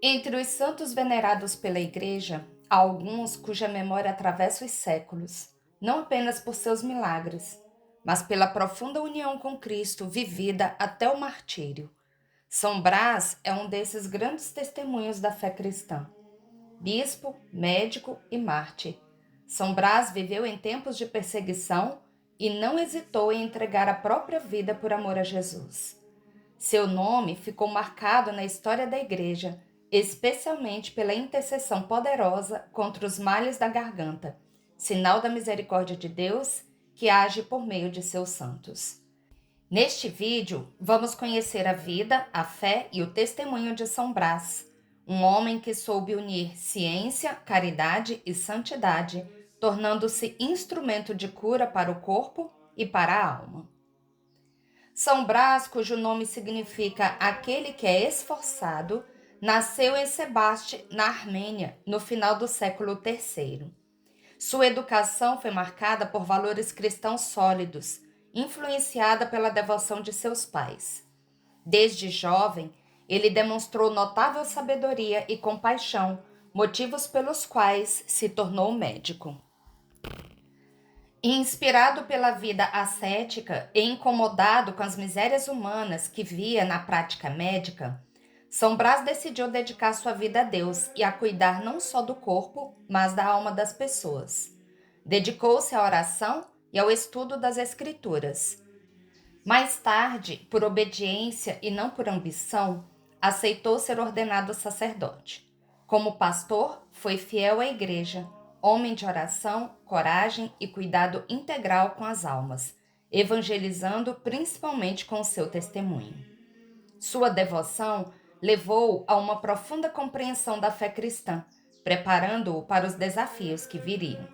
Entre os santos venerados pela Igreja, há alguns cuja memória atravessa os séculos, não apenas por seus milagres, mas pela profunda união com Cristo vivida até o martírio. São Brás é um desses grandes testemunhos da fé cristã. Bispo, médico e mártir, São Brás viveu em tempos de perseguição e não hesitou em entregar a própria vida por amor a Jesus. Seu nome ficou marcado na história da Igreja, especialmente pela intercessão poderosa contra os males da garganta, sinal da misericórdia de Deus que age por meio de seus santos. Neste vídeo, vamos conhecer a vida, a fé e o testemunho de São Brás, um homem que soube unir ciência, caridade e santidade, tornando-se instrumento de cura para o corpo e para a alma. São Brás, cujo nome significa aquele que é esforçado, nasceu em Sebaste, na Armênia, no final do século III. Sua educação foi marcada por valores cristãos sólidos, influenciada pela devoção de seus pais. Desde jovem, ele demonstrou notável sabedoria e compaixão, motivos pelos quais se tornou médico. Inspirado pela vida ascética e incomodado com as misérias humanas que via na prática médica, São Brás decidiu dedicar sua vida a Deus e a cuidar não só do corpo, mas da alma das pessoas. Dedicou-se à oração e ao estudo das Escrituras. Mais tarde, por obediência e não por ambição, aceitou ser ordenado sacerdote. Como pastor, foi fiel à igreja, homem de oração, coragem e cuidado integral com as almas, evangelizando principalmente com o seu testemunho. Sua devoção levou-o a uma profunda compreensão da fé cristã, preparando-o para os desafios que viriam.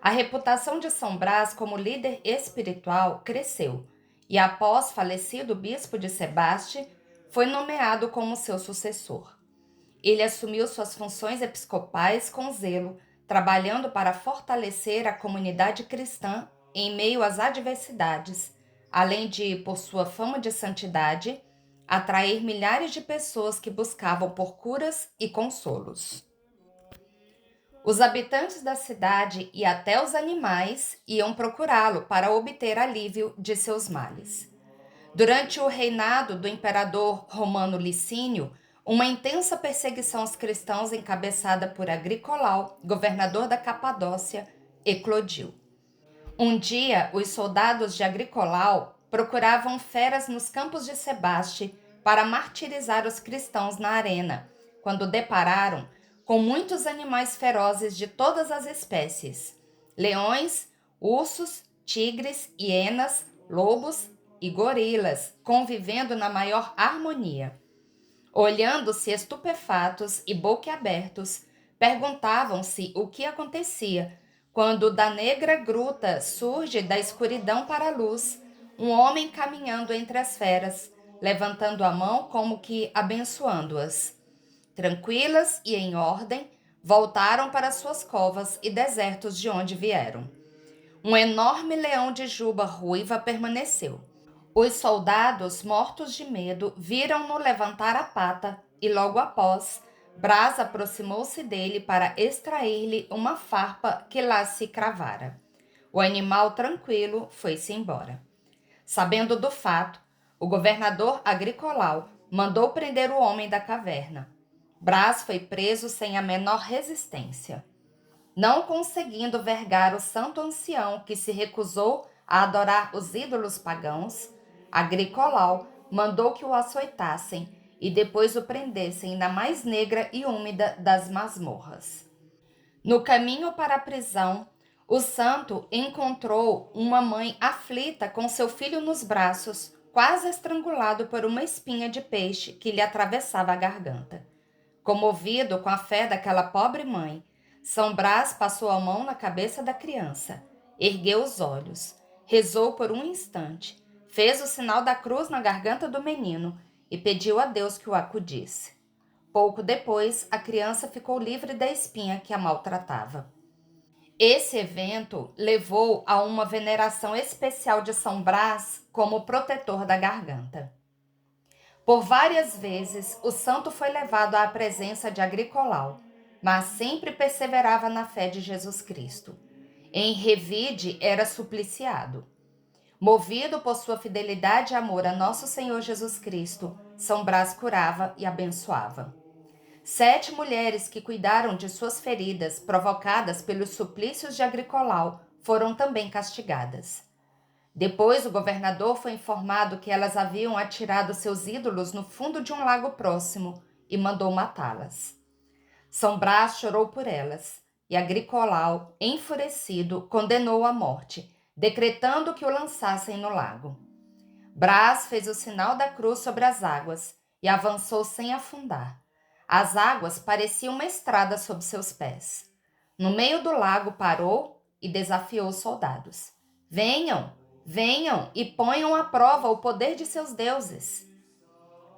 A reputação de São Brás como líder espiritual cresceu e, após falecido bispo de Sebaste, foi nomeado como seu sucessor. Ele assumiu suas funções episcopais com zelo, trabalhando para fortalecer a comunidade cristã em meio às adversidades, além de, por sua fama de santidade, atrair milhares de pessoas que buscavam por curas e consolos. Os habitantes da cidade e até os animais iam procurá-lo para obter alívio de seus males. Durante o reinado do imperador romano Licínio, uma intensa perseguição aos cristãos encabeçada por Agricolau, governador da Capadócia, eclodiu. Um dia, os soldados de Agricolau procuravam feras nos campos de Sebaste para martirizar os cristãos na arena, quando depararam com muitos animais ferozes de todas as espécies: leões, ursos, tigres, hienas, lobos e gorilas, convivendo na maior harmonia. Olhando-se estupefatos e boquiabertos, perguntavam-se o que acontecia, quando da negra gruta surge da escuridão para a luz um homem caminhando entre as feras, levantando a mão como que abençoando-as. Tranquilas e em ordem, voltaram para suas covas e desertos de onde vieram. Um enorme leão de juba ruiva permaneceu. Os soldados, mortos de medo, viram-no levantar a pata e, logo após, Brás aproximou-se dele para extrair-lhe uma farpa que lá se cravara. O animal, tranquilo, foi-se embora. Sabendo do fato, o governador Agricolau mandou prender o homem da caverna. Brás foi preso sem a menor resistência. Não conseguindo vergar o santo ancião que se recusou a adorar os ídolos pagãos, Agricolau mandou que o açoitassem e depois o prendessem na mais negra e úmida das masmorras. No caminho para a prisão, o santo encontrou uma mãe aflita com seu filho nos braços, quase estrangulado por uma espinha de peixe que lhe atravessava a garganta. Comovido com a fé daquela pobre mãe, São Brás passou a mão na cabeça da criança, ergueu os olhos, rezou por um instante, fez o sinal da cruz na garganta do menino e pediu a Deus que o acudisse. Pouco depois, a criança ficou livre da espinha que a maltratava. Esse evento levou a uma veneração especial de São Brás como protetor da garganta. Por várias vezes, o santo foi levado à presença de Agricolau, mas sempre perseverava na fé de Jesus Cristo. Em Revide era supliciado. Movido por sua fidelidade e amor a nosso Senhor Jesus Cristo, São Brás curava e abençoava. 7 mulheres que cuidaram de suas feridas provocadas pelos suplícios de Agricolau foram também castigadas. Depois, o governador foi informado que elas haviam atirado seus ídolos no fundo de um lago próximo e mandou matá-las. São Brás chorou por elas, e Agricolau, enfurecido, condenou-o à morte, decretando que o lançassem no lago. Brás fez o sinal da cruz sobre as águas e avançou sem afundar. As águas pareciam uma estrada sob seus pés. No meio do lago parou e desafiou os soldados. Venham, venham e ponham à prova o poder de seus deuses.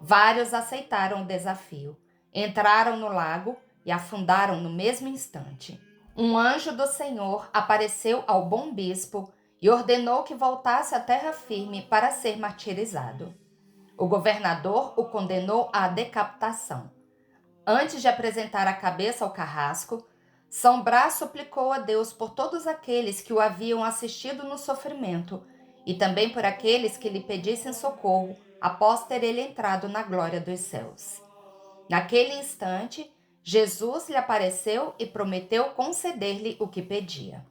Vários aceitaram o desafio, entraram no lago e afundaram no mesmo instante. Um anjo do Senhor apareceu ao bom bispo e ordenou que voltasse à terra firme para ser martirizado. O governador o condenou à decapitação. Antes de apresentar a cabeça ao carrasco, São Brás suplicou a Deus por todos aqueles que o haviam assistido no sofrimento e também por aqueles que lhe pedissem socorro após ter ele entrado na glória dos céus. Naquele instante, Jesus lhe apareceu e prometeu conceder-lhe o que pedia.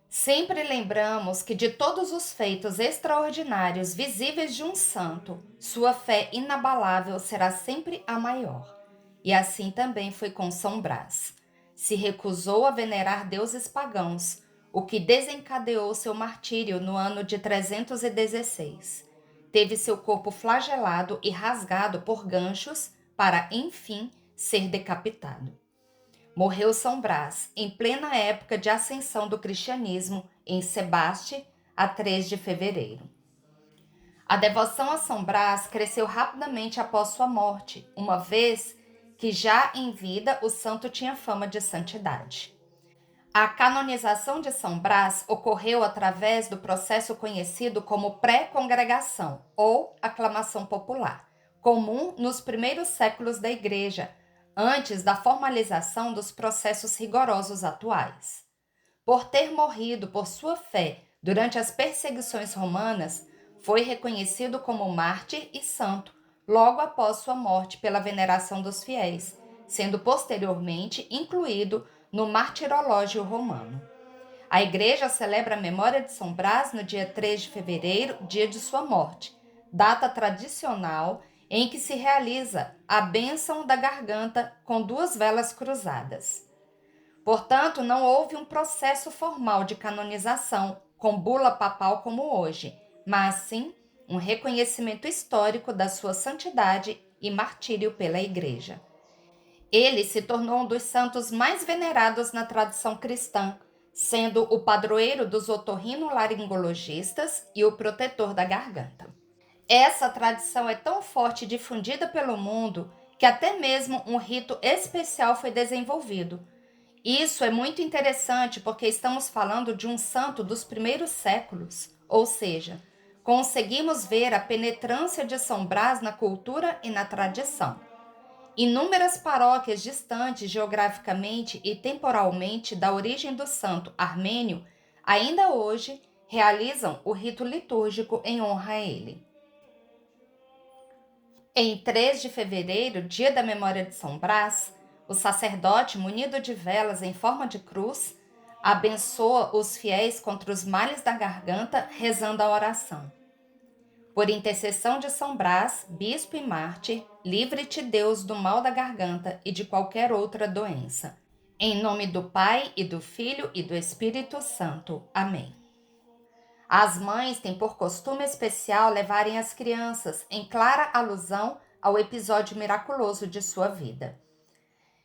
Sempre lembramos que de todos os feitos extraordinários visíveis de um santo, sua fé inabalável será sempre a maior. E assim também foi com São Brás. Se recusou a venerar deuses pagãos, o que desencadeou seu martírio no ano de 316. Teve seu corpo flagelado e rasgado por ganchos para, enfim, ser decapitado. Morreu São Brás, em plena época de ascensão do cristianismo, em Sebaste, a 3 de fevereiro. A devoção a São Brás cresceu rapidamente após sua morte, uma vez que já em vida o santo tinha fama de santidade. A canonização de São Brás ocorreu através do processo conhecido como pré-congregação ou aclamação popular, comum nos primeiros séculos da Igreja, antes da formalização dos processos rigorosos atuais. Por ter morrido por sua fé durante as perseguições romanas, foi reconhecido como mártir e santo logo após sua morte pela veneração dos fiéis, sendo posteriormente incluído no martirológio romano. A Igreja celebra a memória de São Brás no dia 3 de fevereiro, dia de sua morte, data tradicional em que se realiza a bênção da garganta com 2 velas cruzadas. Portanto, não houve um processo formal de canonização, com bula papal como hoje, mas sim um reconhecimento histórico da sua santidade e martírio pela Igreja. Ele se tornou um dos santos mais venerados na tradição cristã, sendo o padroeiro dos otorrinolaringologistas e o protetor da garganta. Essa tradição é tão forte e difundida pelo mundo que até mesmo um rito especial foi desenvolvido. Isso é muito interessante porque estamos falando de um santo dos primeiros séculos, ou seja, conseguimos ver a penetrância de São Brás na cultura e na tradição. Inúmeras paróquias distantes geograficamente e temporalmente da origem do santo armênio ainda hoje realizam o rito litúrgico em honra a ele. Em 3 de fevereiro, dia da memória de São Brás, o sacerdote, munido de velas em forma de cruz, abençoa os fiéis contra os males da garganta, rezando a oração. Por intercessão de São Brás, bispo e mártir, livre-te Deus do mal da garganta e de qualquer outra doença. Em nome do Pai, e do Filho, e do Espírito Santo. Amém. As mães têm por costume especial levarem as crianças, em clara alusão ao episódio miraculoso de sua vida.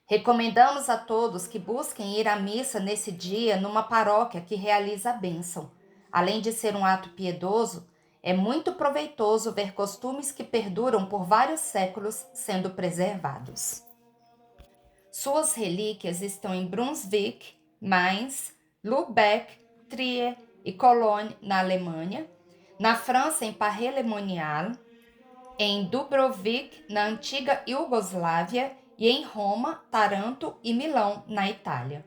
Recomendamos a todos que busquem ir à missa nesse dia numa paróquia que realiza a bênção. Além de ser um ato piedoso, é muito proveitoso ver costumes que perduram por vários séculos sendo preservados. Suas relíquias estão em Brunswick, Mainz, Lübeck, Trier e Cologne, na Alemanha, na França, em Paris-le-Monial, em Dubrovnik, na antiga Iugoslávia, e em Roma, Taranto e Milão, na Itália.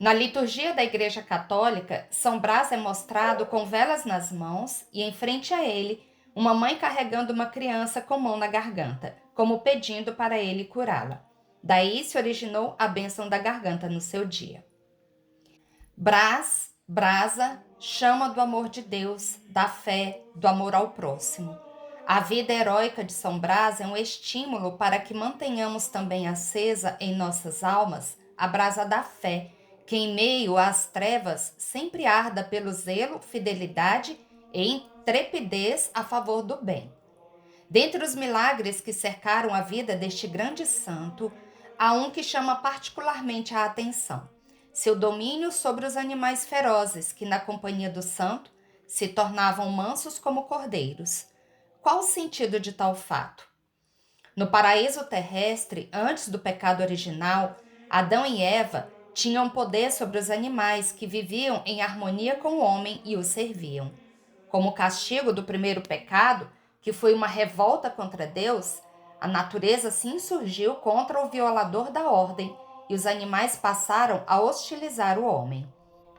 Na liturgia da Igreja Católica, São Brás é mostrado com velas nas mãos e, em frente a ele, uma mãe carregando uma criança com mão na garganta, como pedindo para ele curá-la. Daí se originou a bênção da garganta no seu dia. Brás, brasa, chama do amor de Deus, da fé, do amor ao próximo. A vida heróica de São Brás é um estímulo para que mantenhamos também acesa em nossas almas a brasa da fé, que em meio às trevas sempre arda pelo zelo, fidelidade e intrepidez a favor do bem. Dentre os milagres que cercaram a vida deste grande santo, há um que chama particularmente a atenção: seu domínio sobre os animais ferozes, que na companhia do santo se tornavam mansos como cordeiros. Qual o sentido de tal fato? No paraíso terrestre, antes do pecado original, Adão e Eva tinham poder sobre os animais que viviam em harmonia com o homem e o serviam. Como castigo do primeiro pecado, que foi uma revolta contra Deus, a natureza se insurgiu contra o violador da ordem e os animais passaram a hostilizar o homem.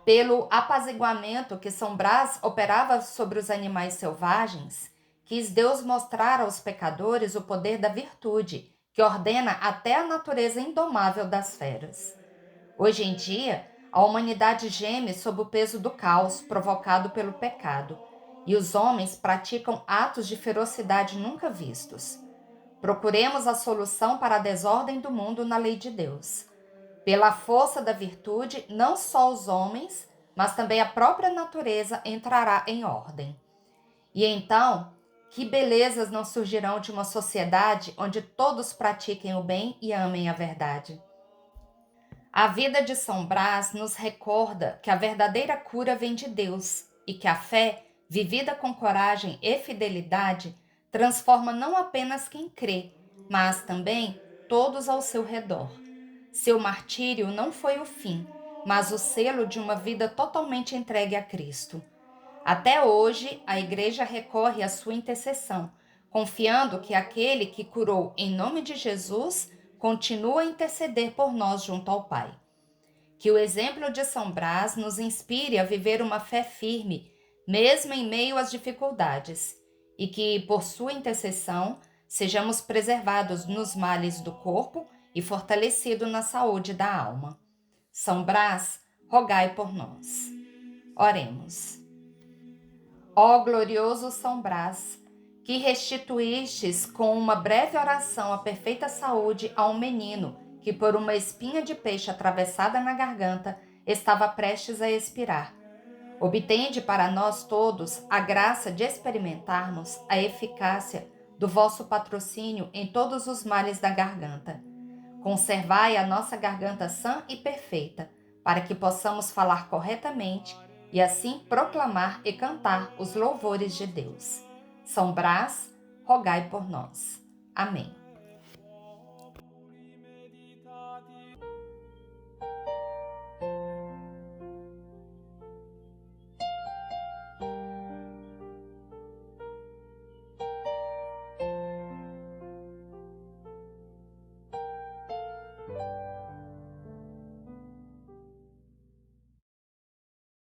Pelo apaziguamento que São Brás operava sobre os animais selvagens, quis Deus mostrar aos pecadores o poder da virtude, que ordena até a natureza indomável das feras. Hoje em dia, a humanidade geme sob o peso do caos provocado pelo pecado, e os homens praticam atos de ferocidade nunca vistos. Procuremos a solução para a desordem do mundo na lei de Deus. Pela força da virtude, não só os homens, mas também a própria natureza entrará em ordem. E então, que belezas não surgirão de uma sociedade onde todos pratiquem o bem e amem a verdade. A vida de São Brás nos recorda que a verdadeira cura vem de Deus e que a fé, vivida com coragem e fidelidade, transforma não apenas quem crê, mas também todos ao seu redor. Seu martírio não foi o fim, mas o selo de uma vida totalmente entregue a Cristo. Até hoje, a Igreja recorre à sua intercessão, confiando que aquele que curou em nome de Jesus continua a interceder por nós junto ao Pai. Que o exemplo de São Brás nos inspire a viver uma fé firme, mesmo em meio às dificuldades, e que, por sua intercessão, sejamos preservados nos males do corpo e fortalecidos na saúde da alma. São Brás, rogai por nós. Oremos. Ó glorioso São Brás, que restituístes com uma breve oração a perfeita saúde a um menino que, por uma espinha de peixe atravessada na garganta, estava prestes a expirar. Obtende para nós todos a graça de experimentarmos a eficácia do vosso patrocínio em todos os males da garganta. Conservai a nossa garganta sã e perfeita, para que possamos falar corretamente e assim proclamar e cantar os louvores de Deus. São Brás, rogai por nós. Amém.